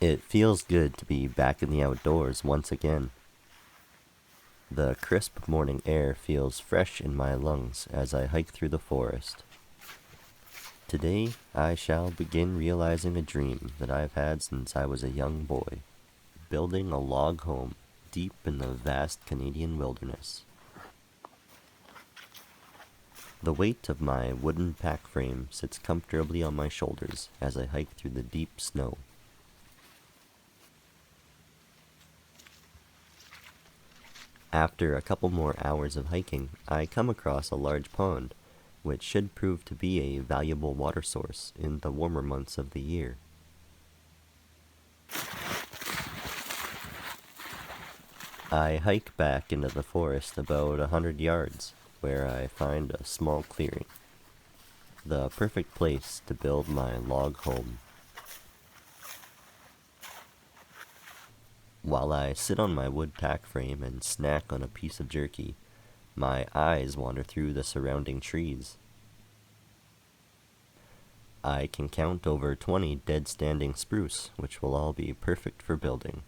It feels good to be back in the outdoors once again. The crisp morning air feels fresh in my lungs as I hike through the forest. Today, I shall begin realizing a dream that I've had since I was a young boy, building a log home deep in the vast Canadian wilderness. The weight of my wooden pack frame sits comfortably on my shoulders as I hike through the deep snow. After a couple more hours of hiking, I come across a large pond, which should prove to be a valuable water source in the warmer months of the year. I hike back into the forest about 100 yards, where I find a small clearing, the perfect place to build my log home. While I sit on my wood pack frame and snack on a piece of jerky, my eyes wander through the surrounding trees. I can count over 20 dead standing spruce, which will all be perfect for building.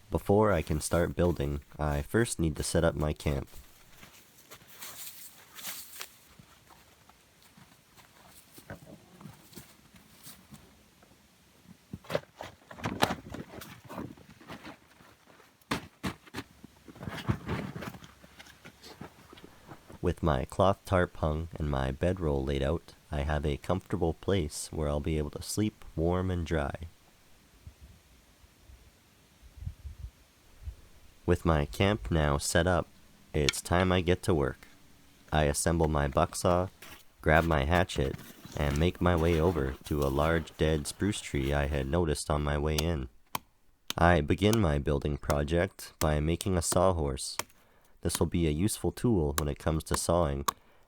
Before I can start building, I first need to set up my camp. With my cloth tarp hung and my bedroll laid out, I have a comfortable place where I'll be able to sleep warm and dry. With my camp now set up, it's time I get to work. I assemble my bucksaw, grab my hatchet, and make my way over to a large dead spruce tree I had noticed on my way in. I begin my building project by making a sawhorse. This will be a useful tool when it comes to sawing,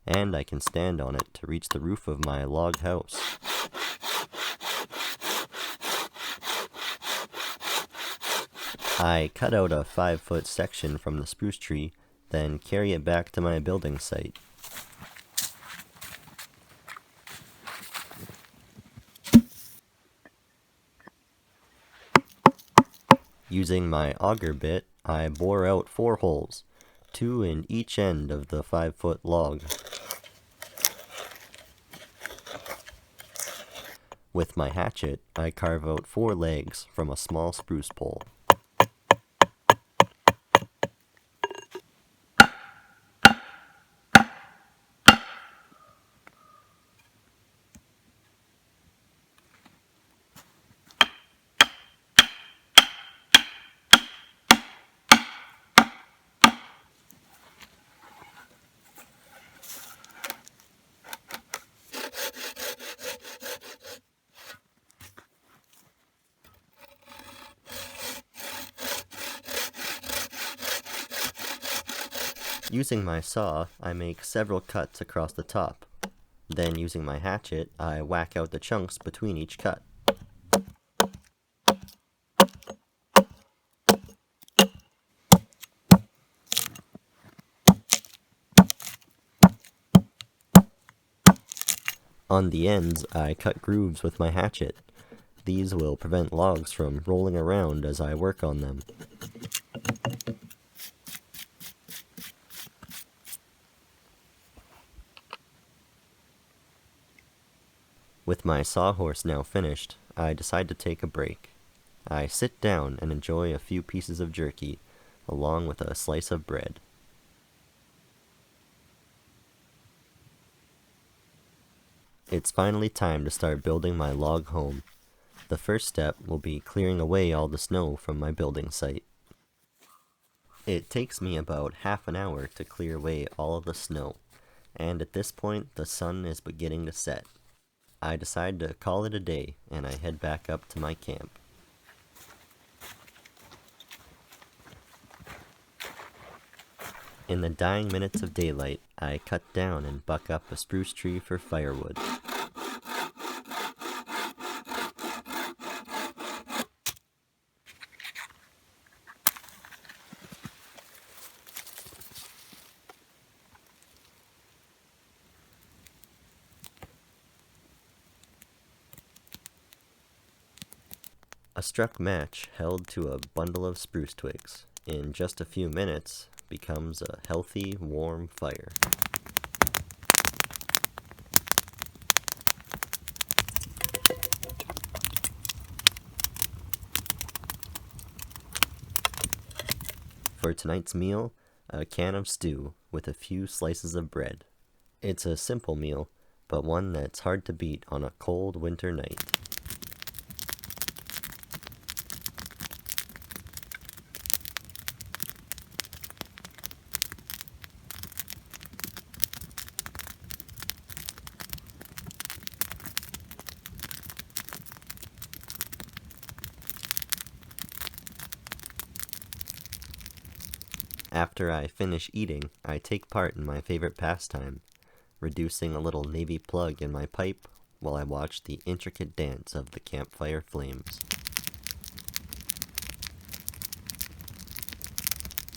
and I can stand on it to reach the roof of my log house. I cut out a 5-foot section from the spruce tree, then carry it back to my building site. Using my auger bit, I bore out 4 holes, 2 in each end of the 5-foot log. With my hatchet, I carve out 4 legs from a small spruce pole. Using my saw, I make several cuts across the top. Then using my hatchet, I whack out the chunks between each cut. On the ends, I cut grooves with my hatchet. These will prevent logs from rolling around as I work on them. With my sawhorse now finished, I decide to take a break. I sit down and enjoy a few pieces of jerky, along with a slice of bread. It's finally time to start building my log home. The first step will be clearing away all the snow from my building site. It takes me about half an hour to clear away all of the snow, and at this point the sun is beginning to set. I decide to call it a day, and I head back up to my camp. In the dying minutes of daylight, I cut down and buck up a spruce tree for firewood. A struck match held to a bundle of spruce twigs in just a few minutes becomes a healthy, warm fire. For tonight's meal, a can of stew with a few slices of bread. It's a simple meal, but one that's hard to beat on a cold winter night. After I finish eating, I take part in my favorite pastime, reducing a little navy plug in my pipe while I watch the intricate dance of the campfire flames.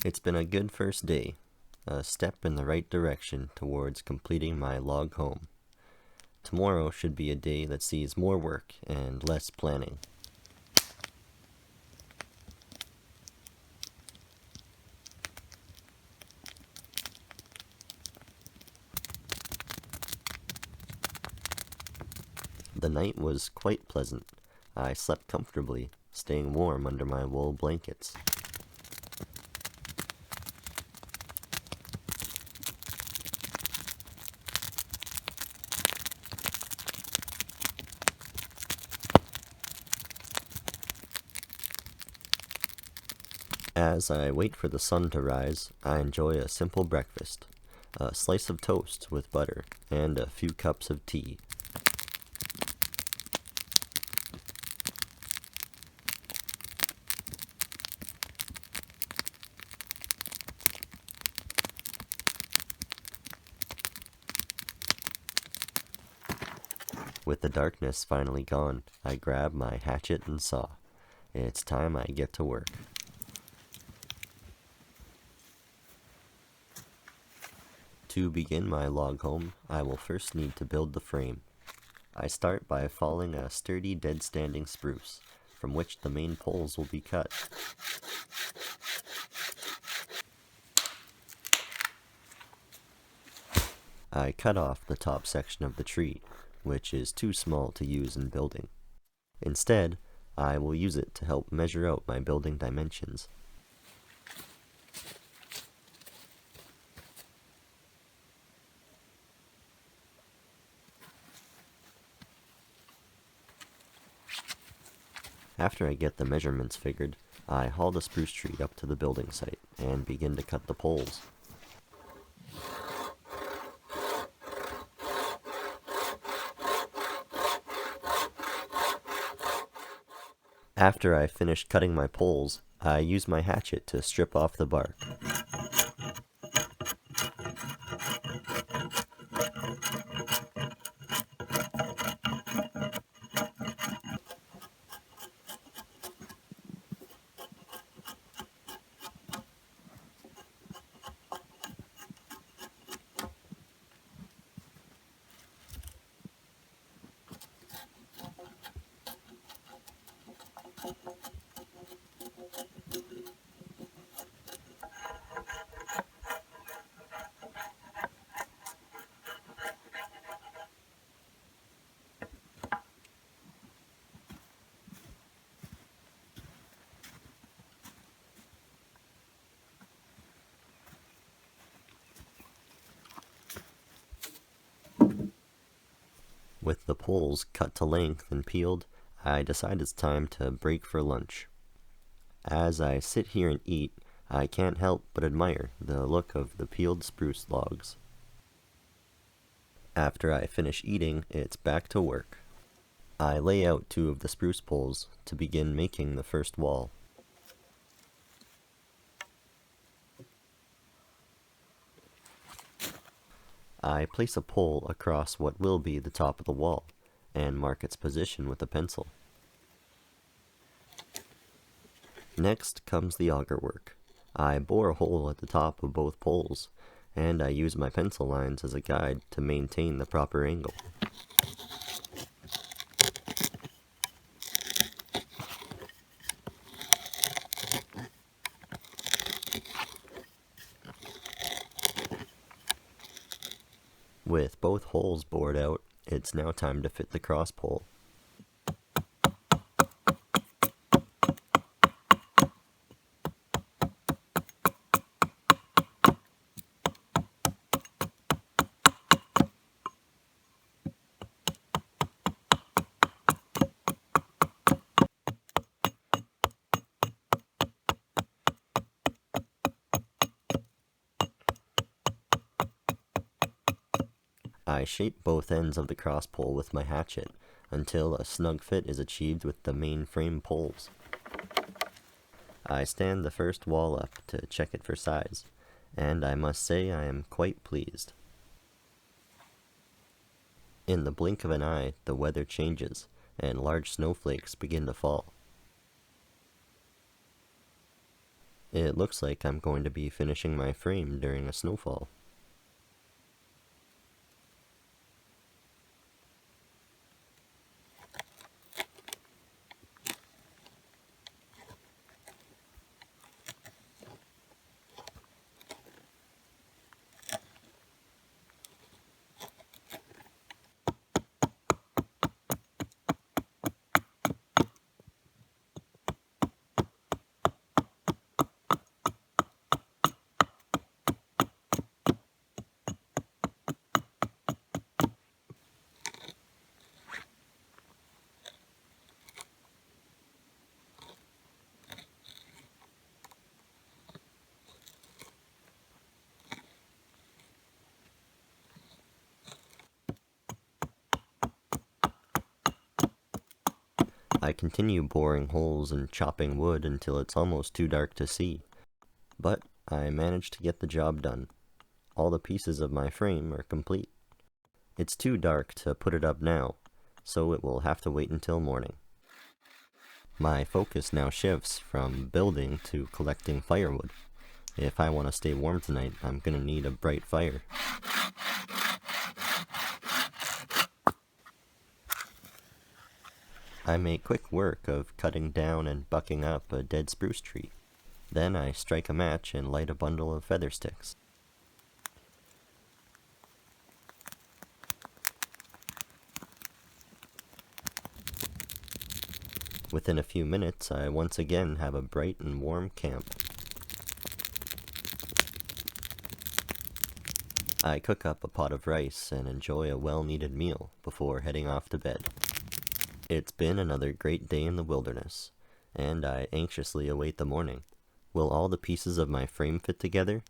It's been a good first day, a step in the right direction towards completing my log home. Tomorrow should be a day that sees more work and less planning. The night was quite pleasant. I slept comfortably, staying warm under my wool blankets. As I wait for the sun to rise, I enjoy a simple breakfast, a slice of toast with butter, and a few cups of tea. With the darkness finally gone, I grab my hatchet and saw. It's time I get to work. To begin my log home, I will first need to build the frame. I start by falling a sturdy dead-standing spruce, from which the main poles will be cut. I cut off the top section of the tree, which is too small to use in building. Instead, I will use it to help measure out my building dimensions. After I get the measurements figured, I haul the spruce tree up to the building site and begin to cut the poles. After I finish cutting my poles, I use my hatchet to strip off the bark. With the poles cut to length and peeled, I decide it's time to break for lunch. As I sit here and eat, I can't help but admire the look of the peeled spruce logs. After I finish eating, it's back to work. I lay out 2 of the spruce poles to begin making the first wall. I place a pole across what will be the top of the wall, and mark its position with a pencil. Next comes the auger work. I bore a hole at the top of both poles, and I use my pencil lines as a guide to maintain the proper angle. With both holes bored out, it's now time to fit the cross pole. I shape both ends of the cross pole with my hatchet until a snug fit is achieved with the main frame poles. I stand the first wall up to check it for size, and I must say I am quite pleased. In the blink of an eye, the weather changes, and large snowflakes begin to fall. It looks like I'm going to be finishing my frame during a snowfall. I continue boring holes and chopping wood until it's almost too dark to see, but I manage to get the job done. All the pieces of my frame are complete. It's too dark to put it up now, so it will have to wait until morning. My focus now shifts from building to collecting firewood. If I want to stay warm tonight, I'm gonna need a bright fire. I make quick work of cutting down and bucking up a dead spruce tree. Then I strike a match and light a bundle of feather sticks. Within a few minutes, I once again have a bright and warm camp. I cook up a pot of rice and enjoy a well-needed meal before heading off to bed. It's been another great day in the wilderness, and I anxiously await the morning. Will all the pieces of my frame fit together?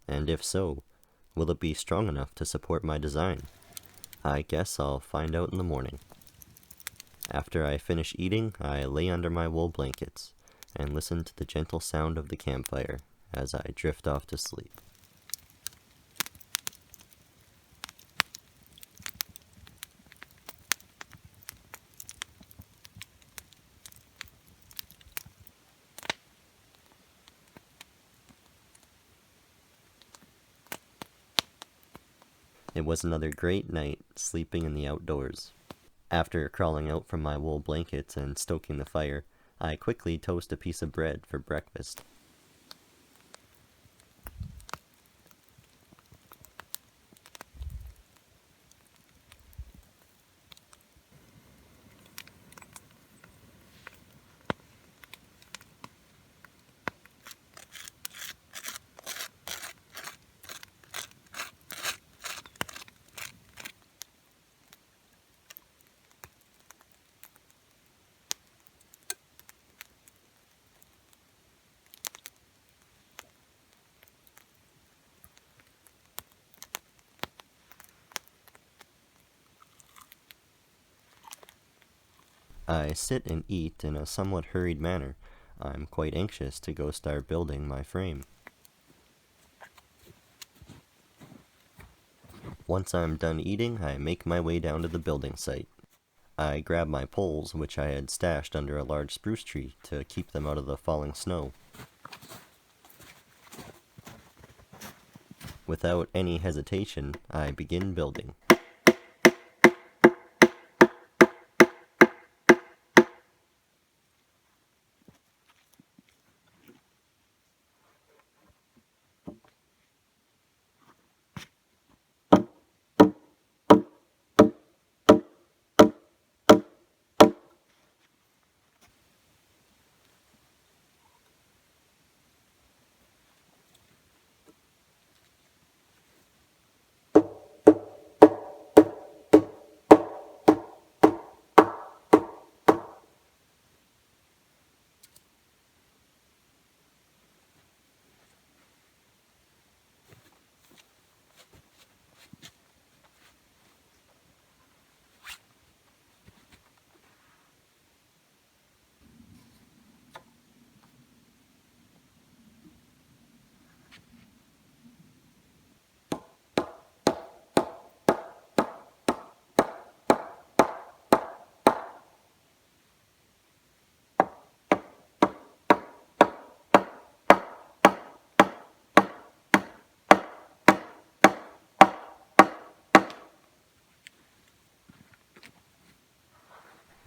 And if so, will it be strong enough to support my design? I guess I'll find out in the morning. After I finish eating, I lay under my wool blankets and listen to the gentle sound of the campfire as I drift off to sleep. It was another great night sleeping in the outdoors. After crawling out from my wool blankets and stoking the fire, I quickly toast a piece of bread for breakfast. I sit and eat in a somewhat hurried manner. I'm quite anxious to go start building my frame. Once I'm done eating, I make my way down to the building site. I grab my poles, which I had stashed under a large spruce tree to keep them out of the falling snow. Without any hesitation, I begin building.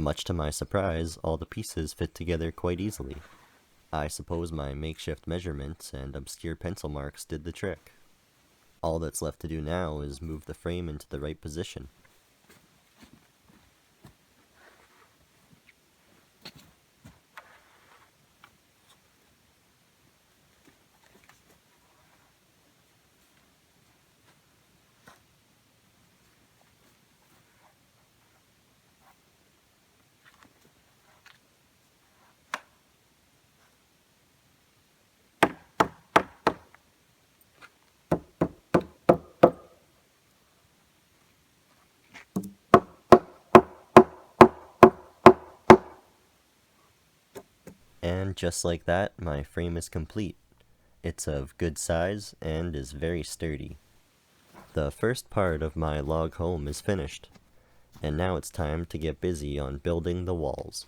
Much to my surprise, all the pieces fit together quite easily. I suppose my makeshift measurements and obscure pencil marks did the trick. All that's left to do now is move the frame into the right position. And just like that, my frame is complete. It's of good size and is very sturdy. The first part of my log home is finished, and now it's time to get busy on building the walls.